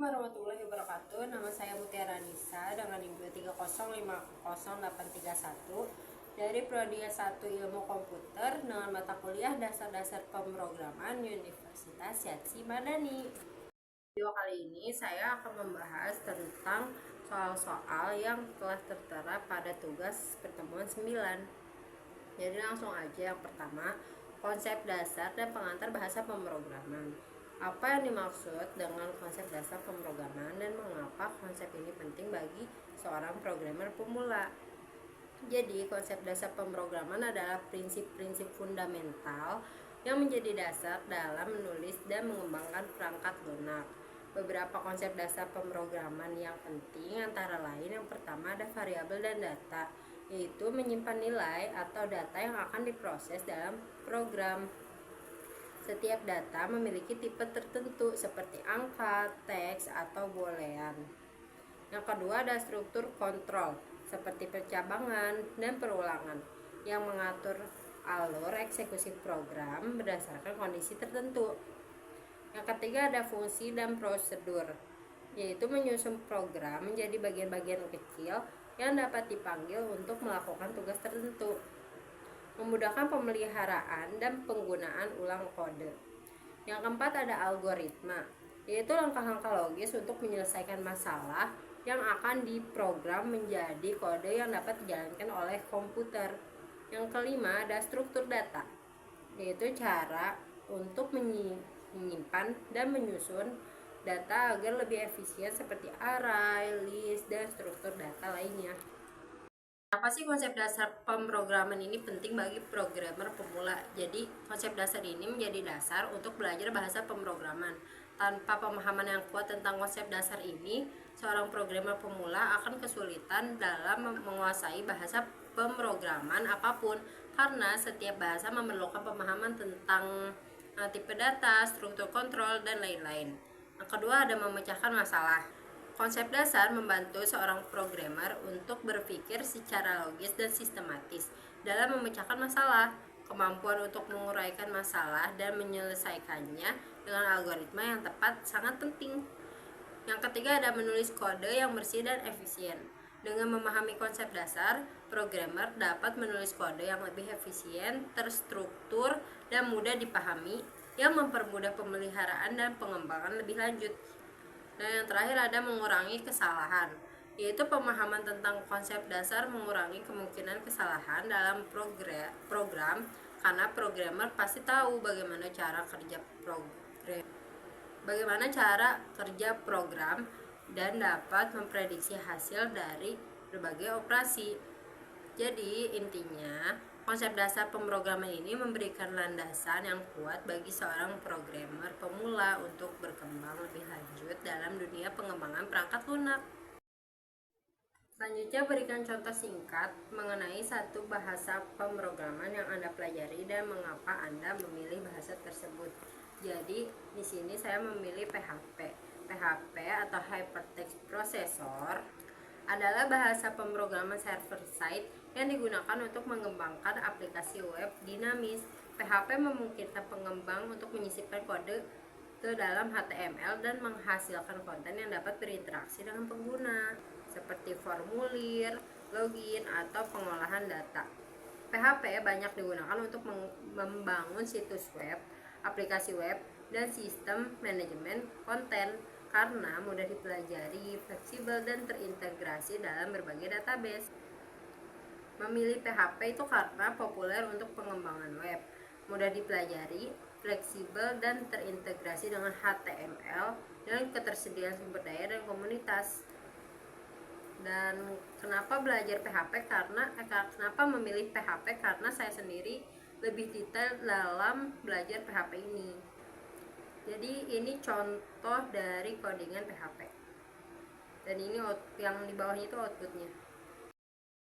Warahmatullahi wabarakatuh. Nama saya Mutiara Nisa dengan NIM 230508331 dari Prodi S1 Ilmu Komputer dengan mata kuliah Dasar-Dasar Pemrograman Universitas Syadsi Madani. Video kali ini saya akan membahas tentang soal-soal yang telah tertera pada tugas pertemuan 9. Jadi langsung aja, yang pertama, konsep dasar dan pengantar bahasa pemrograman. Apa yang dimaksud dengan konsep dasar pemrograman dan mengapa konsep ini penting bagi seorang programmer pemula? Jadi, konsep dasar pemrograman adalah prinsip-prinsip fundamental yang menjadi dasar dalam menulis dan mengembangkan perangkat lunak. Beberapa konsep dasar pemrograman yang penting antara lain, yang pertama ada variabel dan data, yaitu menyimpan nilai atau data yang akan diproses dalam program. Setiap data memiliki tipe tertentu seperti angka, teks, atau boolean. Yang kedua ada struktur kontrol seperti percabangan dan perulangan yang mengatur alur eksekusi program berdasarkan kondisi tertentu. Yang ketiga ada fungsi dan prosedur, yaitu menyusun program menjadi bagian-bagian kecil yang dapat dipanggil untuk melakukan tugas tertentu. Memudahkan pemeliharaan dan penggunaan ulang kode. Yang keempat ada algoritma, yaitu langkah-langkah logis untuk menyelesaikan masalah yang akan diprogram menjadi kode yang dapat dijalankan oleh komputer. Yang kelima ada struktur data, yaitu cara untuk menyimpan dan menyusun data agar lebih efisien seperti array, list, dan struktur data lainnya. Apa sih konsep dasar pemrograman ini penting bagi programmer pemula? Jadi, konsep dasar ini menjadi dasar untuk belajar bahasa pemrograman. Tanpa pemahaman yang kuat tentang konsep dasar ini, seorang programmer pemula akan kesulitan dalam menguasai bahasa pemrograman apapun, karena setiap bahasa memerlukan pemahaman tentang tipe data, struktur kontrol, dan lain-lain. Yang kedua ada memecahkan masalah. Konsep dasar membantu seorang programmer untuk berpikir secara logis dan sistematis dalam memecahkan masalah. Kemampuan untuk menguraikan masalah dan menyelesaikannya dengan algoritma yang tepat sangat penting. Yang ketiga ada menulis kode yang bersih dan efisien. Dengan memahami konsep dasar, programmer dapat menulis kode yang lebih efisien, terstruktur, dan mudah dipahami, yang mempermudah pemeliharaan dan pengembangan lebih lanjut. Dan yang terakhir ada mengurangi kesalahan, yaitu pemahaman tentang konsep dasar mengurangi kemungkinan kesalahan dalam program karena programmer pasti tahu bagaimana cara kerja program dan dapat memprediksi hasil dari berbagai operasi. Jadi intinya, konsep dasar pemrograman ini memberikan landasan yang kuat bagi seorang programmer pemula untuk berkembang lebih lanjut dalam dunia pengembangan perangkat lunak. Selanjutnya berikan contoh singkat mengenai satu bahasa pemrograman yang Anda pelajari dan mengapa Anda memilih bahasa tersebut. Jadi di sini saya memilih PHP. PHP atau Hypertext Processor adalah bahasa pemrograman server side yang digunakan untuk mengembangkan aplikasi web dinamis. PHP memungkinkan pengembang untuk menyisipkan kode ke dalam HTML dan menghasilkan konten yang dapat berinteraksi dengan pengguna, seperti formulir, login, atau pengolahan data. PHP banyak digunakan untuk membangun situs web, aplikasi web, dan sistem manajemen konten karena mudah dipelajari, fleksibel, dan terintegrasi dalam berbagai database. Memilih PHP itu karena populer untuk pengembangan web, mudah dipelajari, fleksibel, dan terintegrasi dengan HTML, dan ketersediaan sumber daya dan komunitas. Dan kenapa belajar PHP? Kenapa memilih PHP? Karena saya sendiri lebih detail dalam belajar PHP ini. Jadi ini contoh dari codingan PHP. Dan ini yang di bawahnya itu outputnya.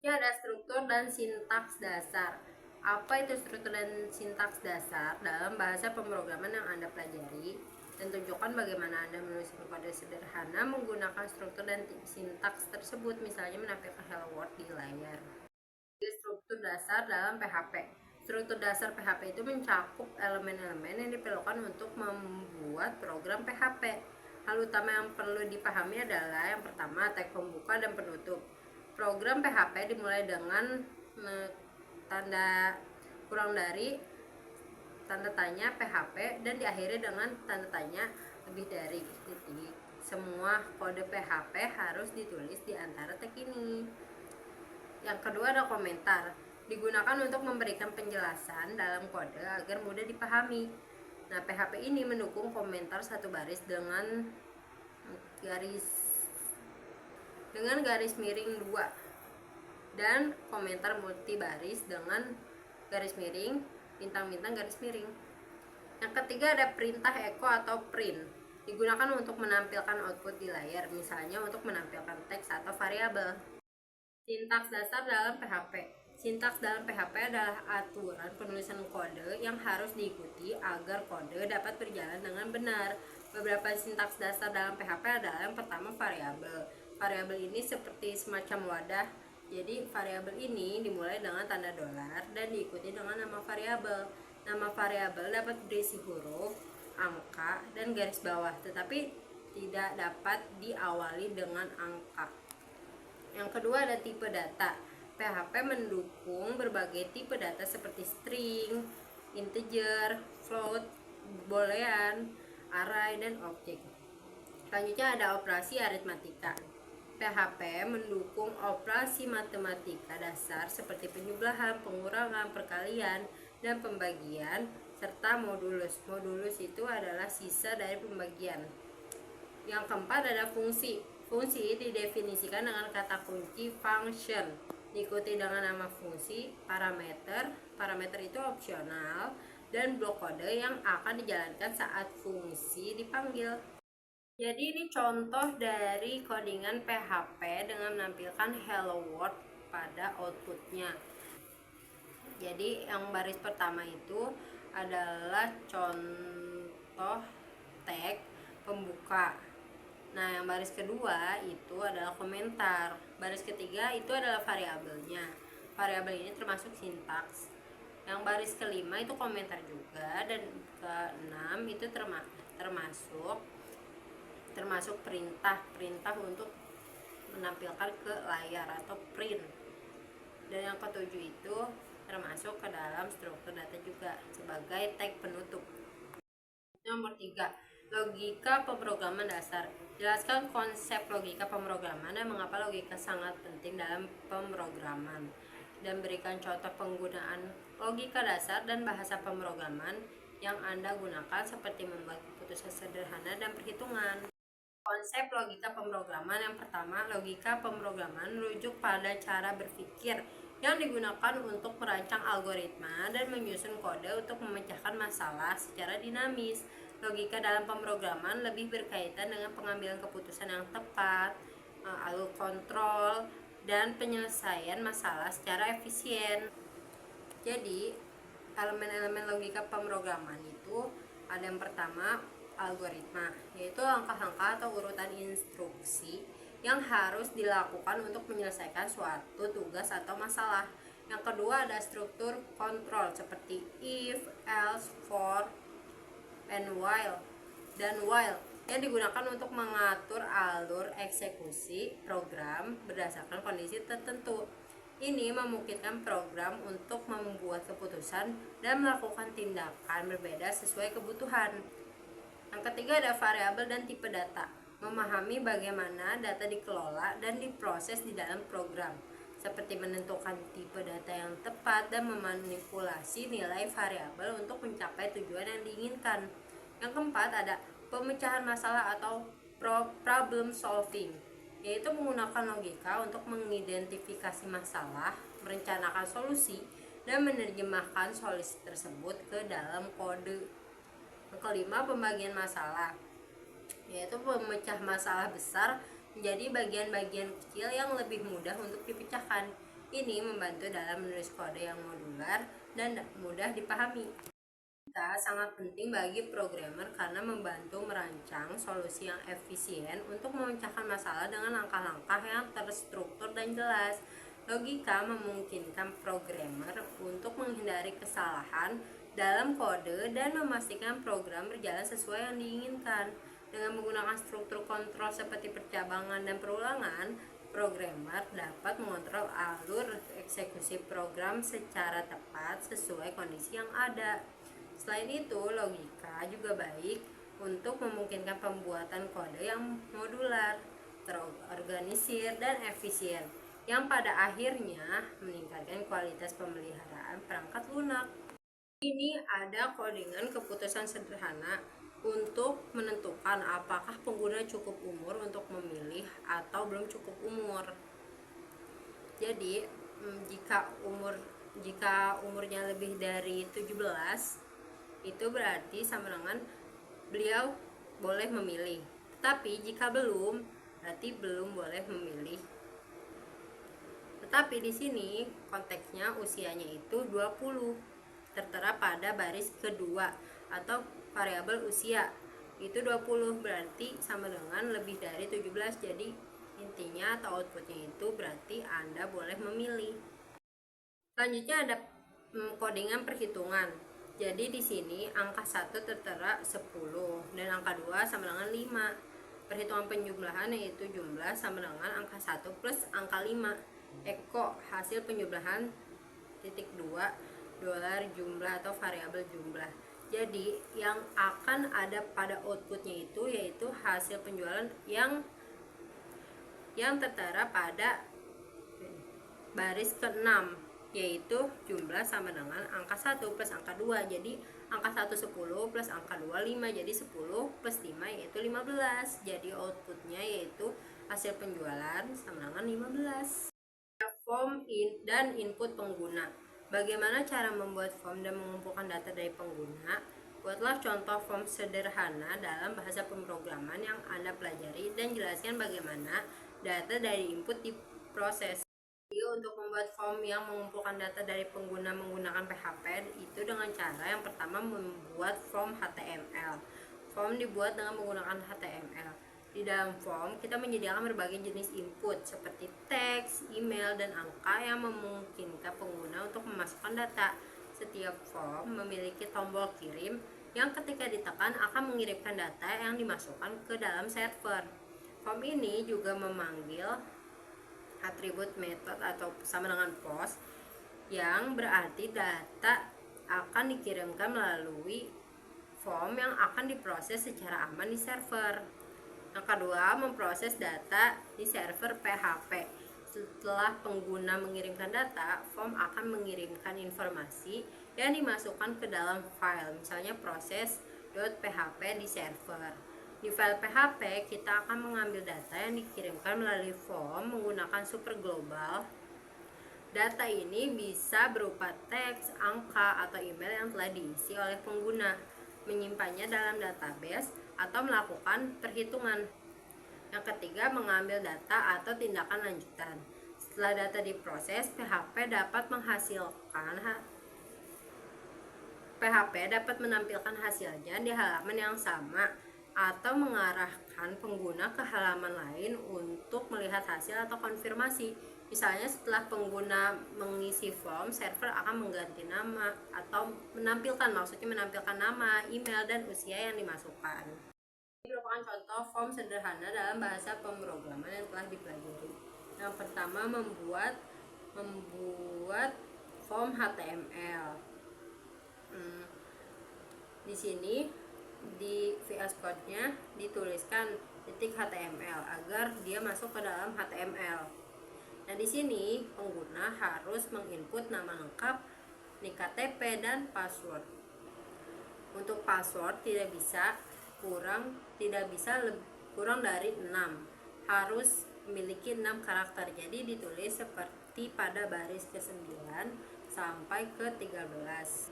Ini ada struktur dan sintaks dasar. Apa itu struktur dan sintaks dasar dalam bahasa pemrograman yang Anda pelajari? Dan tunjukkan bagaimana Anda menulis kode sederhana menggunakan struktur dan sintaks tersebut, misalnya menampilkan hello world di layar. Struktur dasar dalam PHP. Struktur dasar PHP itu mencakup elemen-elemen yang diperlukan untuk membuat program PHP. Hal utama yang perlu dipahami adalah yang pertama, tag pembuka dan penutup. Program PHP dimulai dengan tanda kurang dari, tanda tanya PHP, dan diakhiri dengan tanda tanya lebih dari. Jadi semua kode PHP harus ditulis di antara tag ini. Yang kedua ada komentar. Digunakan untuk memberikan penjelasan dalam kode agar mudah dipahami. Nah, PHP ini mendukung komentar satu baris dengan garis miring 2 dan komentar multi baris dengan garis miring, bintang-bintang, garis miring. Yang ketiga ada perintah echo atau print. Digunakan untuk menampilkan output di layar, misalnya untuk menampilkan teks atau variabel. Sintaks dasar dalam PHP. Sintaks dalam PHP adalah aturan penulisan kode yang harus diikuti agar kode dapat berjalan dengan benar. Beberapa sintaks dasar dalam PHP adalah yang pertama variabel. Variabel ini seperti semacam wadah. Jadi variabel ini dimulai dengan tanda dolar dan diikuti dengan nama variabel. Nama variabel dapat berisi huruf, angka, dan garis bawah, tetapi tidak dapat diawali dengan angka. Yang kedua ada tipe data. PHP mendukung berbagai tipe data seperti string, integer, float, boolean, array, dan objek. Selanjutnya ada operasi aritmatika. PHP mendukung operasi matematika dasar seperti penjumlahan, pengurangan, perkalian, dan pembagian, serta modulus. Modulus itu adalah sisa dari pembagian. Yang keempat ada fungsi. Fungsi didefinisikan dengan kata kunci function, diikuti dengan nama fungsi, parameter. Parameter itu opsional, dan blok kode yang akan dijalankan saat fungsi dipanggil. Jadi ini contoh dari codingan PHP dengan menampilkan hello world pada outputnya. Jadi yang baris pertama itu adalah contoh tag pembuka. Nah, yang baris kedua itu adalah komentar. Baris ketiga itu adalah variabelnya. Variabel ini termasuk sintaks. Yang baris kelima itu komentar juga, dan keenam itu termasuk perintah untuk menampilkan ke layar atau print. Dan yang ketujuh itu termasuk ke dalam struktur data juga sebagai tag penutup. Nomor 3, logika pemrograman dasar. Jelaskan konsep logika pemrograman dan mengapa logika sangat penting dalam pemrograman, dan berikan contoh penggunaan logika dasar dan bahasa pemrograman yang Anda gunakan seperti membuat keputusan sederhana dan perhitungan. Konsep logika pemrograman. Yang pertama, logika pemrograman merujuk pada cara berpikir yang digunakan untuk merancang algoritma dan menyusun kode untuk memecahkan masalah secara dinamis. Logika dalam pemrograman lebih berkaitan dengan pengambilan keputusan yang tepat, alur kontrol, dan penyelesaian masalah secara efisien. Jadi, elemen-elemen logika pemrograman itu ada yang pertama, algoritma, yaitu langkah-langkah atau urutan instruksi yang harus dilakukan untuk menyelesaikan suatu tugas atau masalah. Yang kedua ada struktur kontrol seperti if, else, for, and while yang digunakan untuk mengatur alur eksekusi program berdasarkan kondisi tertentu. Ini memungkinkan program untuk membuat keputusan dan melakukan tindakan berbeda sesuai kebutuhan. Yang ketiga ada variabel dan tipe data. Memahami bagaimana data dikelola dan diproses di dalam program, seperti menentukan tipe data yang tepat dan memanipulasi nilai variabel untuk mencapai tujuan yang diinginkan. Yang keempat ada pemecahan masalah atau problem solving, yaitu menggunakan logika untuk mengidentifikasi masalah, merencanakan solusi, dan menerjemahkan solusi tersebut ke dalam kode. Yang kelima, pembagian masalah, yaitu memecah masalah besar menjadi bagian-bagian kecil yang lebih mudah untuk dipecahkan. Ini membantu dalam menulis kode yang modular dan mudah dipahami. Data sangat penting bagi programmer karena membantu merancang solusi yang efisien untuk memecahkan masalah dengan langkah-langkah yang terstruktur dan jelas. Logika memungkinkan programmer untuk menghindari kesalahan dalam kode dan memastikan program berjalan sesuai yang diinginkan. Dengan menggunakan struktur kontrol seperti percabangan dan perulangan, programmer dapat mengontrol alur eksekusi program secara tepat sesuai kondisi yang ada. Selain itu, logika juga baik untuk memungkinkan pembuatan kode yang modular, terorganisir, dan efisien, yang pada akhirnya meningkatkan kualitas pemeliharaan perangkat lunak. Ini ada codingan keputusan sederhana untuk menentukan apakah pengguna cukup umur untuk memilih atau belum cukup umur. Jadi, jika umurnya lebih dari 17, itu berarti sama dengan beliau boleh memilih. Tetapi jika belum, berarti belum boleh memilih. Tetapi di sini konteksnya usianya itu 20, tertera pada baris kedua atau variabel usia itu 20, berarti sama dengan lebih dari 17. Jadi intinya atau outputnya itu berarti Anda boleh memilih. Selanjutnya ada codingan perhitungan. Jadi di sini angka 1 tertera 10 dan angka 2 sama dengan 5. Perhitungan penjumlahan yaitu jumlah sama dengan angka 1 plus angka 5. Eko hasil penjumlahan titik 2 dolar jumlah atau variabel jumlah. Jadi yang akan ada pada outputnya itu yaitu hasil penjualan yang tertera pada baris ke-6, yaitu jumlah sama dengan angka 1 plus angka 2. Jadi angka 1 10 plus angka 2 5, jadi 10 plus 5 yaitu 15. Jadi outputnya yaitu hasil penjualan sama dengan 15. Form dan input pengguna. Bagaimana cara membuat form dan mengumpulkan data dari pengguna? Buatlah contoh form sederhana dalam bahasa pemrograman yang Anda pelajari dan jelaskan bagaimana data dari input diproses. Untuk membuat form yang mengumpulkan data dari pengguna menggunakan PHP itu dengan cara yang pertama membuat form HTML. Form dibuat dengan menggunakan HTML. Di dalam form, kita menyediakan berbagai jenis input seperti teks, email, dan angka yang memungkinkan pengguna untuk memasukkan data. Setiap form memiliki tombol kirim yang ketika ditekan akan mengirimkan data yang dimasukkan ke dalam server. Form ini juga memanggil atribut method atau sama dengan post, yang berarti data akan dikirimkan melalui form yang akan diproses secara aman di server. Yang kedua, memproses data di server PHP. Setelah pengguna mengirimkan data, form akan mengirimkan informasi yang dimasukkan ke dalam file, misalnya proses.php di server. Di file PHP, kita akan mengambil data yang dikirimkan melalui form menggunakan super global. Data ini bisa berupa teks, angka, atau email yang telah diisi oleh pengguna, menyimpannya dalam database, atau melakukan perhitungan. Yang ketiga, mengambil data atau tindakan lanjutan. Setelah data diproses, PHP dapat menampilkan hasilnya di halaman yang sama atau mengarahkan pengguna ke halaman lain untuk melihat hasil atau konfirmasi. Misalnya setelah pengguna mengisi form, server akan mengganti nama atau menampilkan nama, email, dan usia yang dimasukkan. Ini merupakan contoh form sederhana dalam bahasa pemrograman yang telah dipelajari. Yang pertama, membuat form HTML. Di sini di VS Code-nya dituliskan .html agar dia masuk ke dalam HTML. Nah, di sini pengguna harus menginput nama lengkap, nik KTP, dan password. Untuk password tidak bisa kurang dari 6. Harus memiliki 6 karakter. Jadi ditulis seperti pada baris ke-9 sampai ke-13.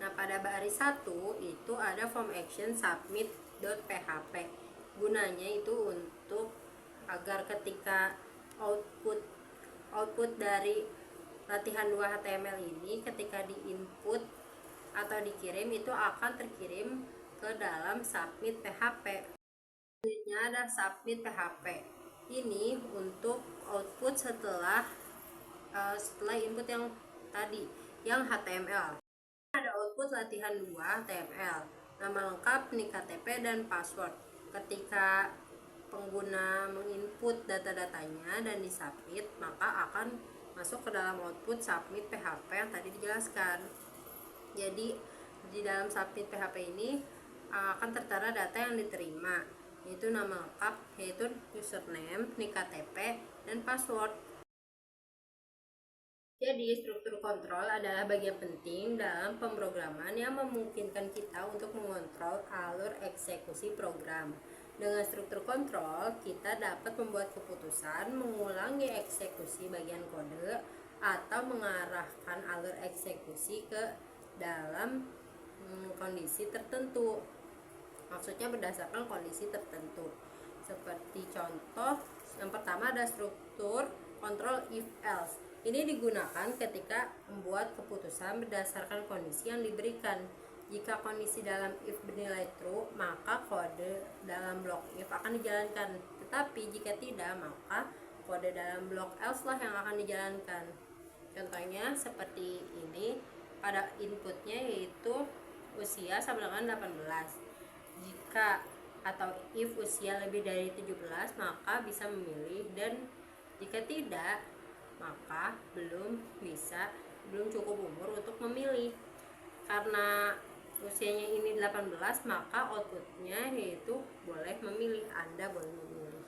Nah, pada baris 1 itu ada form action submit.php. Gunanya itu untuk agar ketika output dari latihan 2 HTML ini ketika diinput atau dikirim itu akan terkirim ke dalam submit PHP. Selanjutnya ada submit PHP. Ini untuk output setelah input yang tadi, yang HTML. Ada output latihan 2 HTML, nama lengkap, nik KTP, dan password. ketika pengguna menginput data-datanya dan disubmit, maka akan masuk ke dalam output submit PHP yang tadi dijelaskan. Jadi di dalam submit PHP ini akan tertera data yang diterima, yaitu nama lengkap, yaitu username, nik KTP, dan password. Jadi struktur kontrol adalah bagian penting dalam pemrograman yang memungkinkan kita untuk mengontrol alur eksekusi program. Dengan struktur kontrol, kita dapat membuat keputusan, mengulangi eksekusi bagian kode, atau mengarahkan alur eksekusi ke dalam kondisi tertentu. Maksudnya berdasarkan kondisi tertentu. Seperti contoh, yang pertama ada struktur kontrol if else. Ini digunakan ketika membuat keputusan berdasarkan kondisi yang diberikan. Jika kondisi dalam if bernilai true, maka kode dalam blok if akan dijalankan. Tetapi jika tidak, maka kode dalam blok else lah yang akan dijalankan. Contohnya seperti ini, pada inputnya yaitu usia sama dengan 18. Jika atau if usia lebih dari 17, maka bisa memilih, dan jika tidak, maka belum cukup umur untuk memilih. Karena usianya ini 18, maka outputnya yaitu boleh memilih, Anda boleh memilih.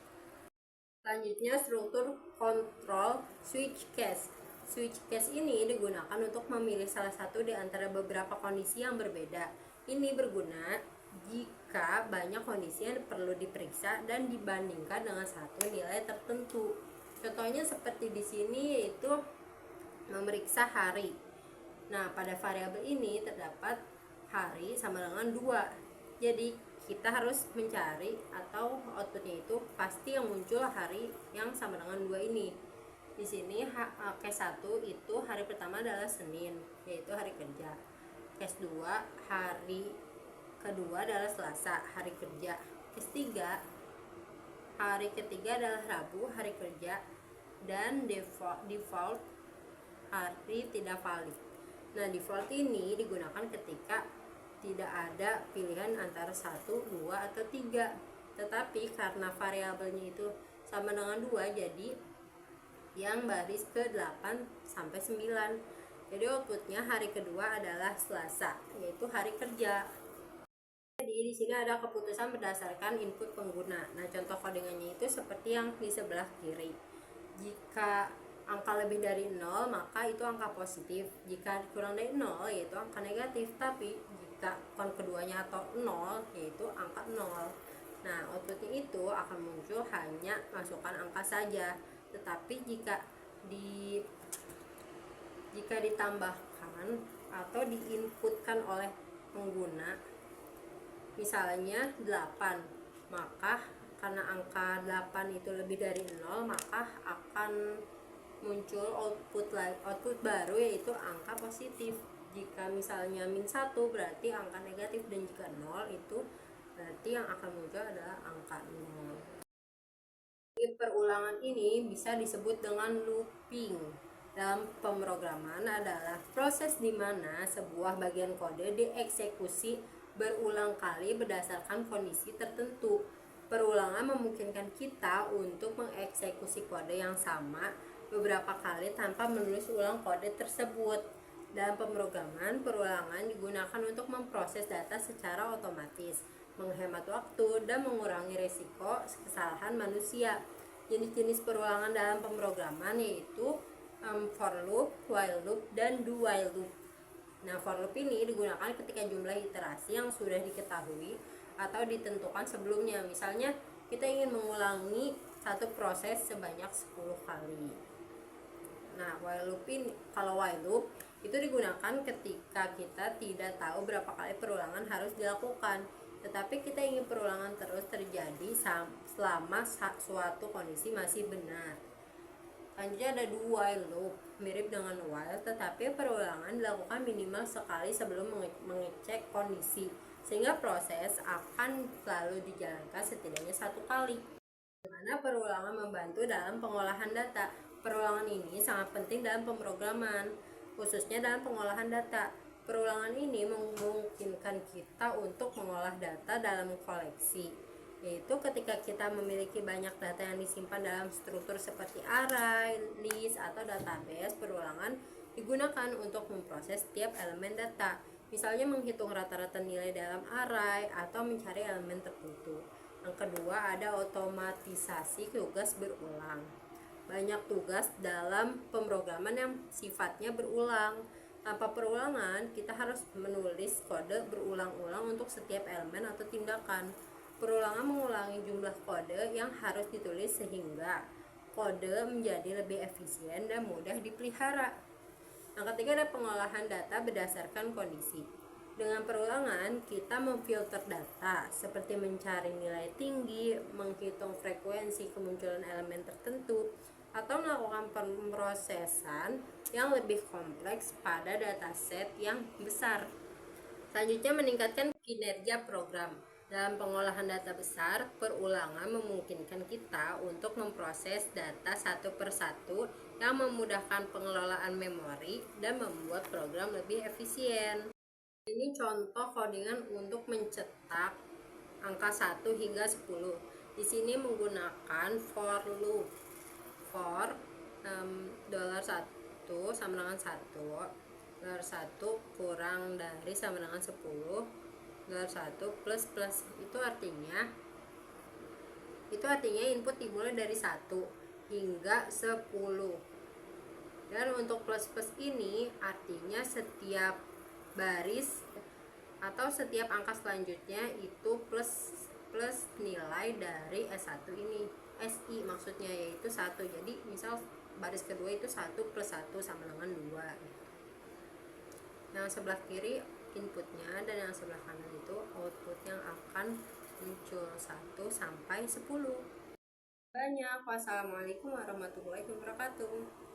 Selanjutnya struktur kontrol switch case. Switch case ini digunakan untuk memilih salah satu di antara beberapa kondisi yang berbeda. Ini berguna jika banyak kondisi yang perlu diperiksa dan dibandingkan dengan satu nilai tertentu. Contohnya seperti di sini, yaitu memeriksa hari. Nah, pada variabel ini terdapat hari sama dengan 2. Jadi kita harus mencari atau outputnya itu pasti yang muncul hari yang sama dengan 2 ini. Di sini case 1 itu hari pertama adalah Senin, yaitu hari kerja. Case 2 hari kedua adalah Selasa, hari kerja. Case 3 hari ketiga adalah Rabu, hari kerja. Dan default hari tidak valid. Nah, default ini digunakan ketika tidak ada pilihan antara 1, 2, atau 3. Tetapi karena variabelnya itu sama dengan 2, jadi yang baris ke 8 sampai 9. Jadi outputnya hari kedua adalah Selasa, yaitu hari kerja. Jadi di sini ada keputusan berdasarkan input pengguna. Nah, contoh codingannya itu seperti yang di sebelah kiri. Jika angka lebih dari 0, maka itu angka positif. Jika kurang dari 0, yaitu angka negatif. Tapi jika keduanya atau 0, yaitu angka 0. Nah, outputnya itu akan muncul hanya masukkan angka saja. Tetapi jika ditambahkan atau diinputkan oleh pengguna, misalnya 8, maka karena angka 8 itu lebih dari 0, maka akan muncul output baru, yaitu angka positif. Jika misalnya -1 berarti angka negatif, dan jika 0 itu berarti yang akan muncul adalah angka 0. Perulangan ini bisa disebut dengan looping. Dalam pemrograman adalah proses di mana sebuah bagian kode dieksekusi berulang kali berdasarkan kondisi tertentu. Perulangan memungkinkan kita untuk mengeksekusi kode yang sama beberapa kali tanpa menulis ulang kode tersebut. Dalam pemrograman, perulangan digunakan untuk memproses data secara otomatis, menghemat waktu, dan mengurangi risiko kesalahan manusia. Jenis-jenis perulangan dalam pemrograman yaitu for loop, while loop, dan do while loop. Nah, for loop ini digunakan ketika jumlah iterasi yang sudah diketahui atau ditentukan sebelumnya. Misalnya, kita ingin mengulangi satu proses sebanyak 10 kali. Nah, kalau while loop itu digunakan ketika kita tidak tahu berapa kali perulangan harus dilakukan, tetapi kita ingin perulangan terus terjadi selama suatu kondisi masih benar. Selanjutnya ada do while loop, mirip dengan while, tetapi perulangan dilakukan minimal sekali sebelum mengecek kondisi, sehingga proses akan selalu dijalankan setidaknya 1 kali. Dimana perulangan membantu dalam pengolahan data. Perulangan ini sangat penting dalam pemrograman, khususnya dalam pengolahan data. Perulangan ini memungkinkan kita untuk mengolah data dalam koleksi. yaitu ketika kita memiliki banyak data yang disimpan dalam struktur seperti array, list, atau database, perulangan digunakan untuk memproses setiap elemen data. Misalnya menghitung rata-rata nilai dalam array atau mencari elemen tertentu. Yang kedua, ada otomatisasi tugas berulang. Banyak tugas dalam pemrograman yang sifatnya berulang. Tanpa perulangan, kita harus menulis kode berulang-ulang untuk setiap elemen atau tindakan. Perulangan mengulangi jumlah kode yang harus ditulis sehingga kode menjadi lebih efisien dan mudah dipelihara. Yang ketiga ada pengolahan data berdasarkan kondisi. Dengan perulangan, kita memfilter data seperti mencari nilai tinggi, menghitung frekuensi kemunculan elemen tertentu, atau melakukan pemrosesan yang lebih kompleks pada dataset yang besar. Selanjutnya, meningkatkan kinerja program. Dalam pengolahan data besar, perulangan memungkinkan kita untuk memproses data satu persatu yang memudahkan pengelolaan memori dan membuat program lebih efisien. Ini contoh codingan untuk mencetak angka 1 hingga 10. Di sini menggunakan for loop. For $1 sama dengan 1, $1 kurang dari sama dengan 10, $1 plus plus. Itu artinya input dimulai dari 1 hingga 10. Dan untuk plus plus ini artinya setiap baris atau setiap angka selanjutnya itu plus nilai dari S1 ini, SI maksudnya, yaitu 1. Jadi misal baris kedua itu 1 plus 1 sama dengan 2 gitu. Yang sebelah kiri inputnya dan yang sebelah kanan itu output yang akan muncul 1 sampai 10. Banyak. Wassalamualaikum warahmatullahi wabarakatuh.